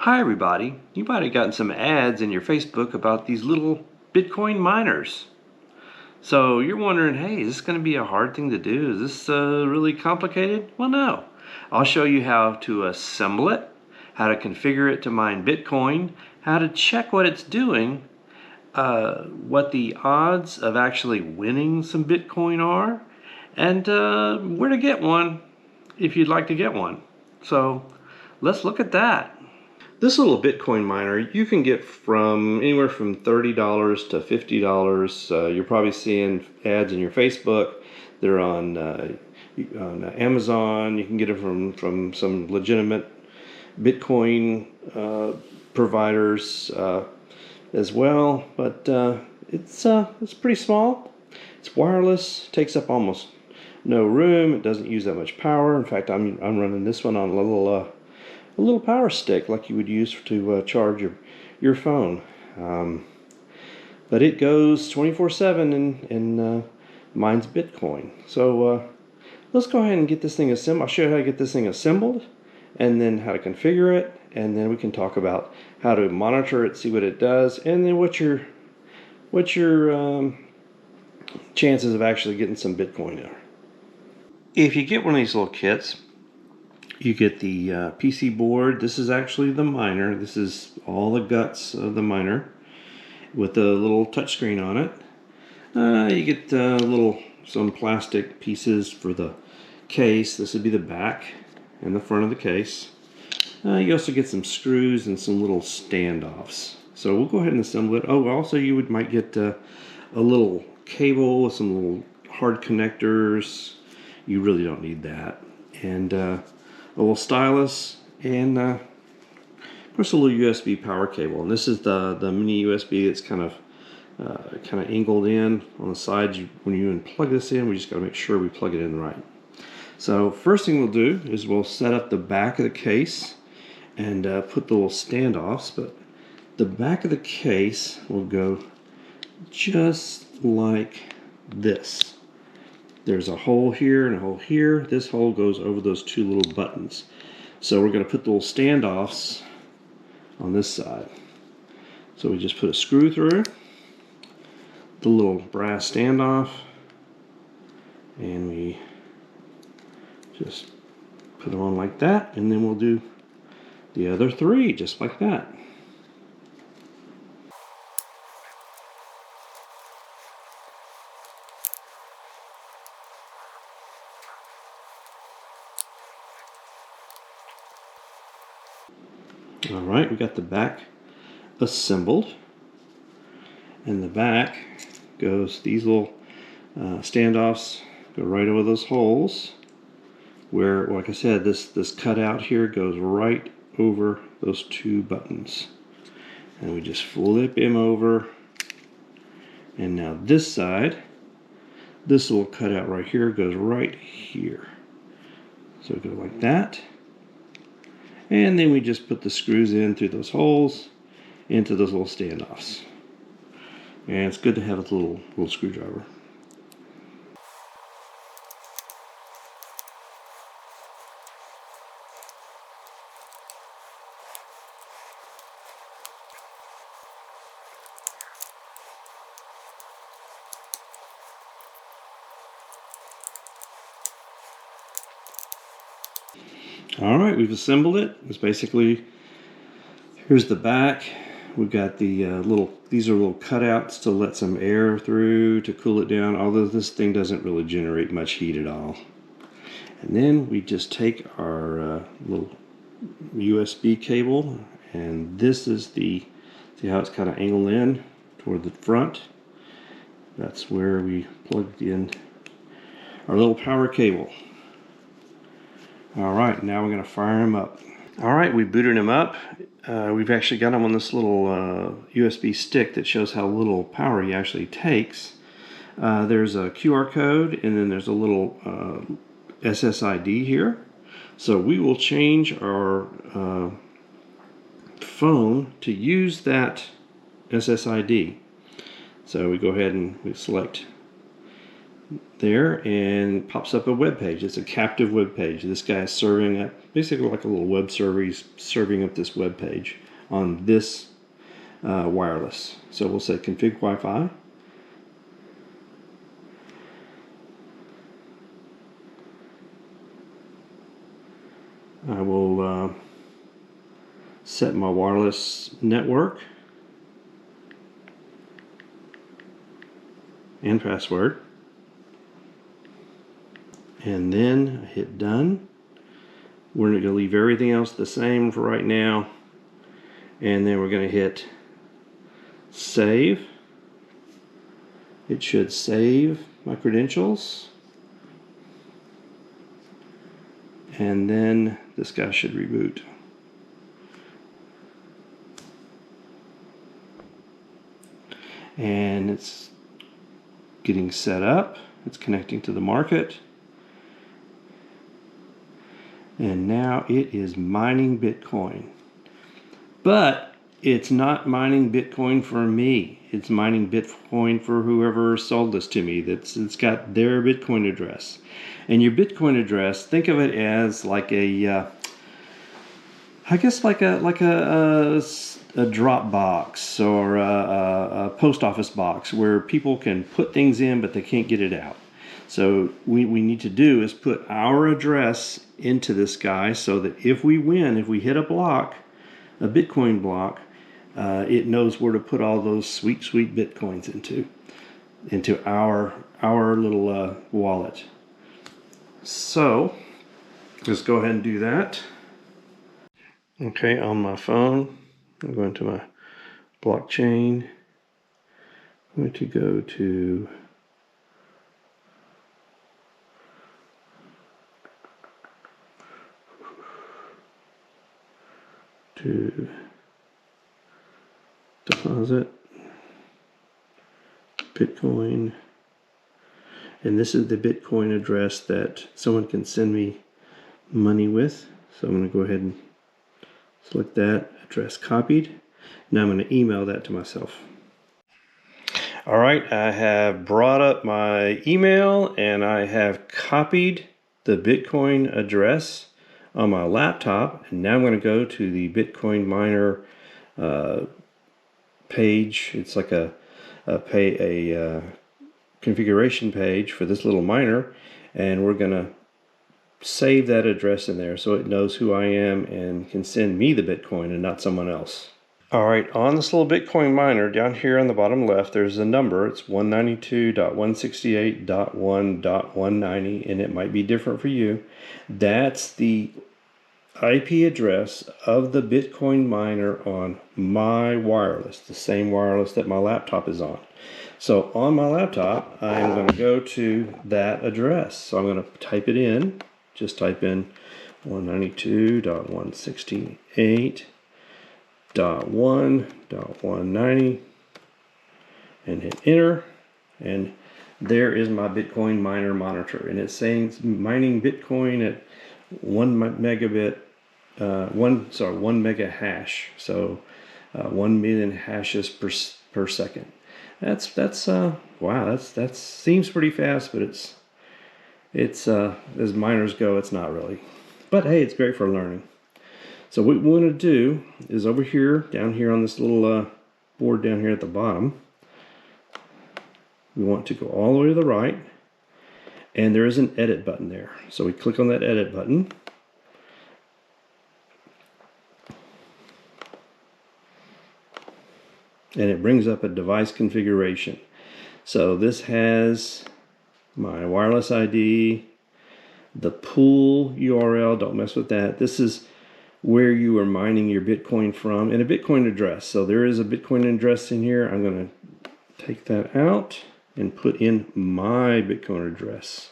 Hi everybody, you might have gotten some ads in your Facebook about these little Bitcoin miners. So you're wondering, hey, is this going to be a hard thing to do? Is this really complicated? Well, no. I'll show you how to assemble it, how to configure it to mine Bitcoin, how to check what it's doing, what the odds of actually winning some Bitcoin are, and where to get one if you'd like to get one. So let's look at that. This little Bitcoin miner you can get from anywhere from $30 to $50. You're probably seeing ads in your Facebook. They're on Amazon. You can get it from some legitimate Bitcoin providers as well. But it's pretty small. It's wireless. Takes up almost no room. It doesn't use that much power. In fact, I'm running this one on a little power stick like you would use to charge your phone. But it goes 24/7 and mines Bitcoin. So let's go ahead and get this thing assembled. I'll show you how to get this thing assembled and then how to configure it, and then we can talk about how to monitor it, see what it does, and then what your chances of actually getting some Bitcoin are. If you get one of these little kits, you get the PC board. This is actually the miner. This is all the guts of the miner with the little touchscreen on it. You get some plastic pieces for the case. This would be the back and the front of the case. You also get some screws and some little standoffs. So we'll go ahead and assemble it. Oh, also you might get a little cable with some little hard connectors. You really don't need that. And a little stylus, and of course a little USB power cable. And this is the mini USB that's kind of angled in on the sides. When you plug this in, we just got to make sure we plug it in right. So first thing we'll do is we'll set up the back of the case and put the little standoffs. But the back of the case will go just like this. There's a hole here and a hole here. This hole goes over those two little buttons. So we're going to put the little standoffs on this side. So we just put a screw through the little brass standoff, and we just put them on like that, and then we'll do the other three just like that. Alright, we got the back assembled, and the back goes, these little standoffs go right over those holes where, like I said, this cutout here goes right over those two buttons, and we just flip him over, and now this side, this little cutout right here goes right here. So go like that. And then we just put the screws in through those holes into those little standoffs. And it's good to have a little screwdriver. Alright, we've assembled it. It's basically, here's the back. We've got the these are little cutouts to let some air through to cool it down, although this thing doesn't really generate much heat at all. And then we just take our little USB cable, and this is see how it's kind of angled in toward the front. That's where we plugged in our little power cable. Alright, now we're going to fire him up. Alright, we booted him up. We've actually got him on this little USB stick that shows how little power he actually takes. There's a QR code, and then there's a little SSID here. So we will change our phone to use that SSID. So we go ahead and we select there and pops up a web page. It's a captive web page. This guy is serving up, basically like a little web server. He's serving up this web page on this wireless. So we'll say config Wi-Fi. I will set my wireless network and password, and then I hit done. We're going to leave everything else the same for right now, and then we're going to hit save. It should save my credentials, and then this guy should reboot. And it's getting set up. It's connecting to the market. And now it is mining Bitcoin. But it's not mining Bitcoin for me. It's mining Bitcoin for whoever sold this to me. It's got their Bitcoin address. And your Bitcoin address, think of it as like a I guess like a drop box or a post office box where people can put things in but they can't get it out. So we need to do is put our address into this guy so that if we win, if we hit a block, a Bitcoin block, it knows where to put all those sweet Bitcoins into our little wallet. So let's go ahead and do that. Okay, on my phone, I'm going to my blockchain. I'm going to go to deposit Bitcoin, and this is the Bitcoin address that someone can send me money with. So I'm going to go ahead and select that address copied. Now I'm going to email that to myself. All right, I have brought up my email and I have copied the Bitcoin address on my laptop. And now I'm going to go to the Bitcoin miner page. It's like a configuration page for this little miner, and we're going to save that address in there so it knows who I am and can send me the Bitcoin and not someone else. All right, on this little Bitcoin miner down here on the bottom left, there's a number. It's 192.168.1.190, and it might be different for you. That's the IP address of the Bitcoin miner on my wireless, the same wireless that my laptop is on. So on my laptop, I'm going to go to that address. So I'm going to type it in. Just type in 192.168.1.190 and hit enter. And there is my Bitcoin miner monitor. And it's saying it's mining Bitcoin at 1 megabit, 1 mega hash. So 1 million hashes per second. That's wow, that seems pretty fast, but it's as miners go, it's not really. But hey, it's great for learning. So what we want to do is over here, down here on this little board down here at the bottom, we want to go all the way to the right, and there is an edit button there. So we click on that edit button. And it brings up a device configuration. So this has my wireless ID, the pool URL, don't mess with that. This is where you are mining your Bitcoin from, and a Bitcoin address. So there is a Bitcoin address in here. I'm going to take that out and put in my Bitcoin address.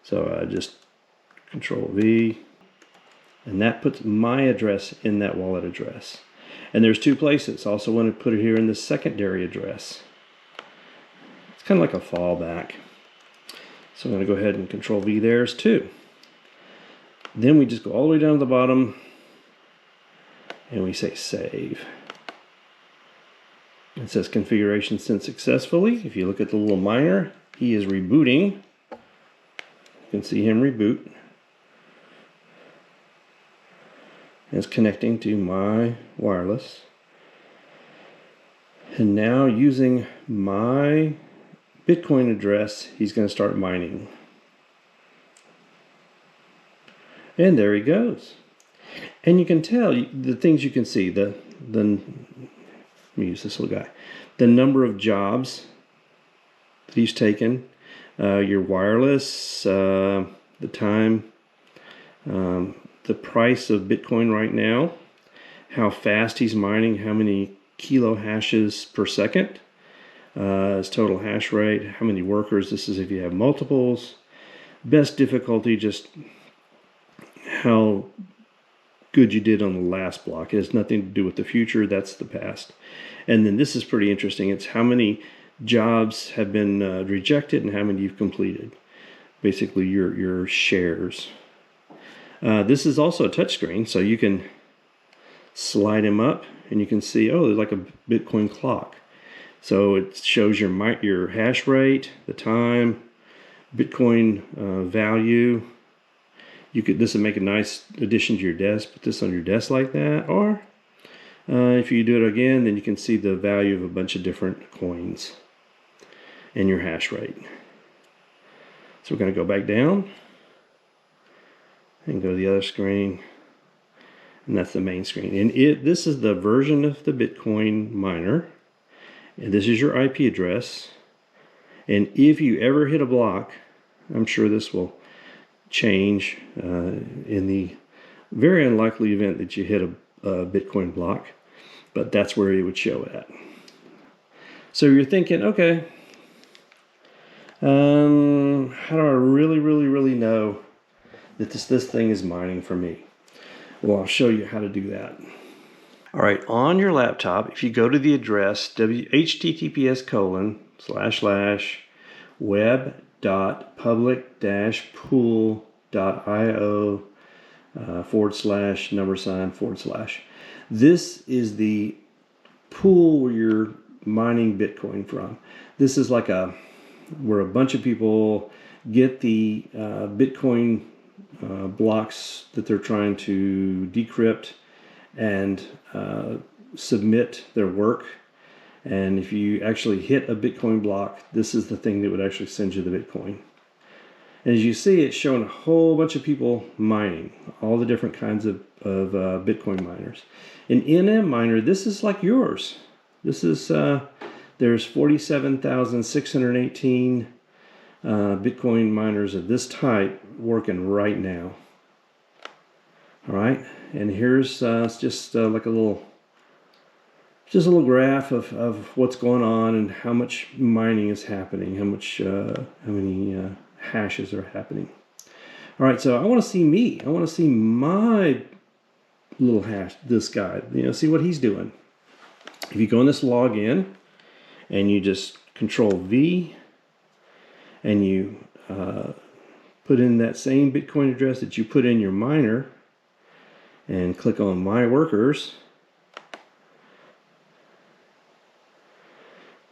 So I just Control V, and that puts my address in that wallet address. And there's two places. I also want to put it here in the secondary address. It's kind of like a fallback. So I'm going to go ahead and Control V there's two. Then we just go all the way down to the bottom and we say save. It says configuration sent successfully. If you look at the little miner, he is rebooting. You can see him reboot. It's connecting to my wireless. And now using my Bitcoin address, he's going to start mining. And there he goes. And you can tell the things you can see. Let me use this little guy. The number of jobs that he's taken, your wireless, the time, the price of Bitcoin right now, how fast he's mining, how many kilo hashes per second, his total hash rate, how many workers. This is if you have multiples. Best difficulty, just how good you did on the last block. It has nothing to do with the future. That's the past. And then this is pretty interesting. It's how many jobs have been rejected and how many you've completed. Basically, your shares. This is also a touchscreen, so you can slide him up and you can see, oh, there's like a Bitcoin clock. So it shows your hash rate, the time, Bitcoin value. This would make a nice addition to your desk. Put this on your desk like that. Or if you do it again, then you can see the value of a bunch of different coins and your hash rate. So we're going to go back down and go to the other screen. And that's the main screen. And this is the version of the Bitcoin miner. And this is your IP address. And if you ever hit a block, I'm sure this will change in the very unlikely event that you hit a Bitcoin block. But that's where it would show at. So you're thinking, okay, how do I really know that this thing is mining for me? Well, I'll show you how to do that. All right, on your laptop, if you go to the address https://web.public-pool.io /$. This is the pool where you're mining Bitcoin from. This is like where a bunch of people get the Bitcoin blocks that they're trying to decrypt and submit their work. And if you actually hit a Bitcoin block, this is the thing that would actually send you the Bitcoin. And as you see, it's showing a whole bunch of people mining, all the different kinds of Bitcoin miners. An NM miner, this is like yours. This is, there's 47,618 Bitcoin miners of this type working right now. All right, and here's just like a little graph of what's going on and how much mining is happening, how many hashes are happening. All right, so I want to see me. I want to see my little hash, this guy, see what he's doing. If you go in this login and you just Control V and you put in that same Bitcoin address that you put in your miner and click on My Workers,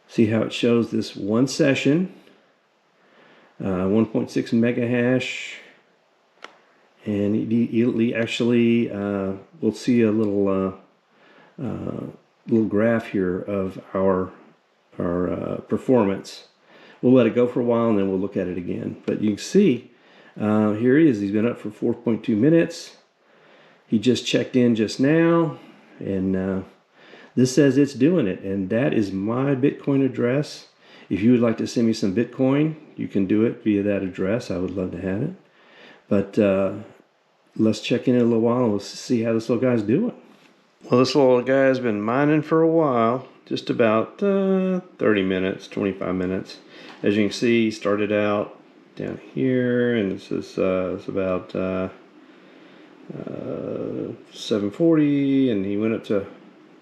see how it shows this one session, 1.6 mega hash, and it actually we'll see a little graph here of our performance. We'll let it go for a while and then we'll look at it again. But you can see here he is. He's been up for 4.2 minutes. He just checked in just now, and this says it's doing it, and that is my Bitcoin address. If you would like to send me some Bitcoin, you can do it via that address. I would love to have it. But let's check in a little while and we'll see how this little guy's doing. Well, this little guy's been mining for a while, just about 30 minutes, 25 minutes. As you can see, he started out down here, and this is it's about 740, and he went up to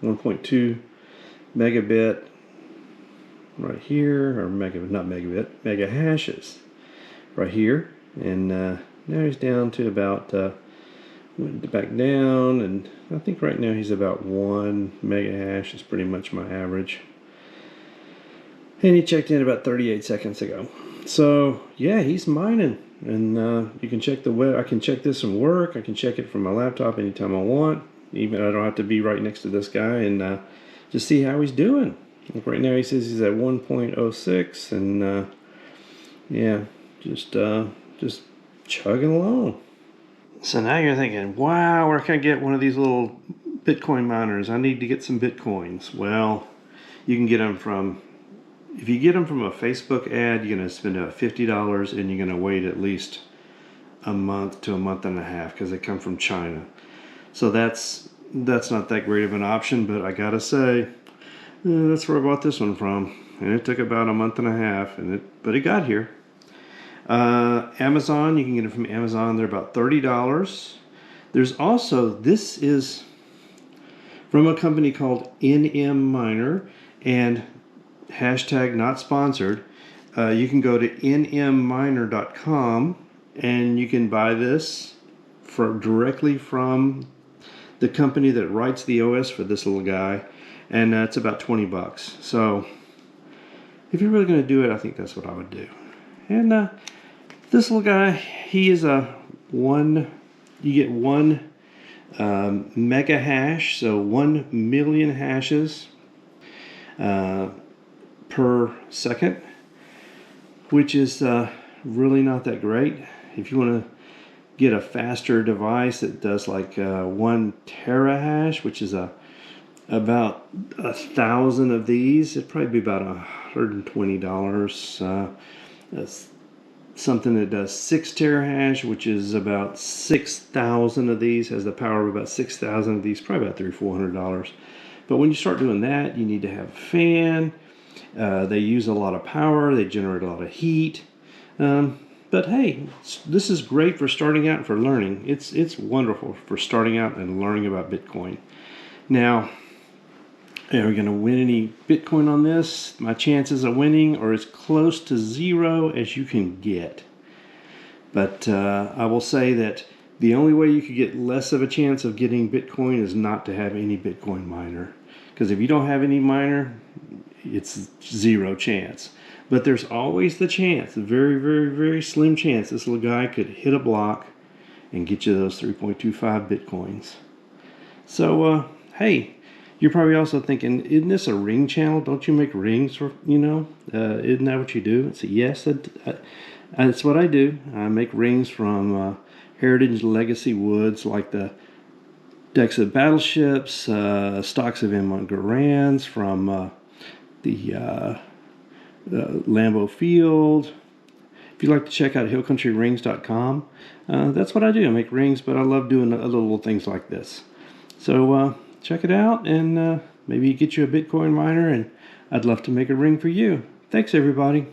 1.2 megabit right here, or mega hashes right here. And now he's down to about went back down, and I think right now he's about 1 mega hash is pretty much my average. And he checked in about 38 seconds ago. So yeah, he's mining, and you can check the web. I can check this from work. I can check it from my laptop anytime I want. Even I don't have to be right next to this guy, and just see how he's doing. Like right now, he says he's at 1.06, and yeah, just chugging along. So now you're thinking, wow, where can I get one of these little Bitcoin miners? I need to get some Bitcoins. Well, you can get them from, if you get them from a Facebook ad, you're going to spend about $50, and you're going to wait at least a month to a month and a half because they come from China. So that's not that great of an option, but I gotta say, that's where I bought this one from, and it took about a month and a half, but it got here. Amazon, you can get it from Amazon. They're about $30. There's also, this is from a company called NM Miner, and hashtag not sponsored. You can go to nmminer.com and you can buy this directly from the company that writes the OS for this little guy, and it's about $20. So if you're really going to do it, I think that's what I would do. And this little guy, he is you get 1 mega hash, so 1 million hashes per second, which is really not that great. If you want to get a faster device that does like 1 terahash, which is about 1,000 of these, it'd probably be about $120. Something that does 6 terahash, which is about 6,000 of these, has the power of about 6,000 of these, probably about $300-400. But when you start doing that, you need to have a fan. They use a lot of power. They generate a lot of heat. But hey, this is great for starting out and for learning. It's wonderful for starting out and learning about Bitcoin. Now, are we going to win any Bitcoin on this? My chances of winning are as close to 0 as you can get. But I will say that the only way you could get less of a chance of getting Bitcoin is not to have any Bitcoin miner. Because if you don't have any miner, it's 0 chance. But there's always the chance, a very, very, very slim chance, this little guy could hit a block and get you those 3.25 Bitcoins. So, hey, you're probably also thinking, isn't this a ring channel? Don't you make rings for, isn't that what you do? It's a yes, that's what I do. I make rings from heritage legacy woods, like the decks of battleships, stocks of M1 Garans from the Lambeau Field. If you'd like to check out hillcountryrings.com, that's what I do. I make rings, but I love doing other little things like this. So check it out, and maybe get you a Bitcoin miner, and I'd love to make a ring for you. Thanks, everybody.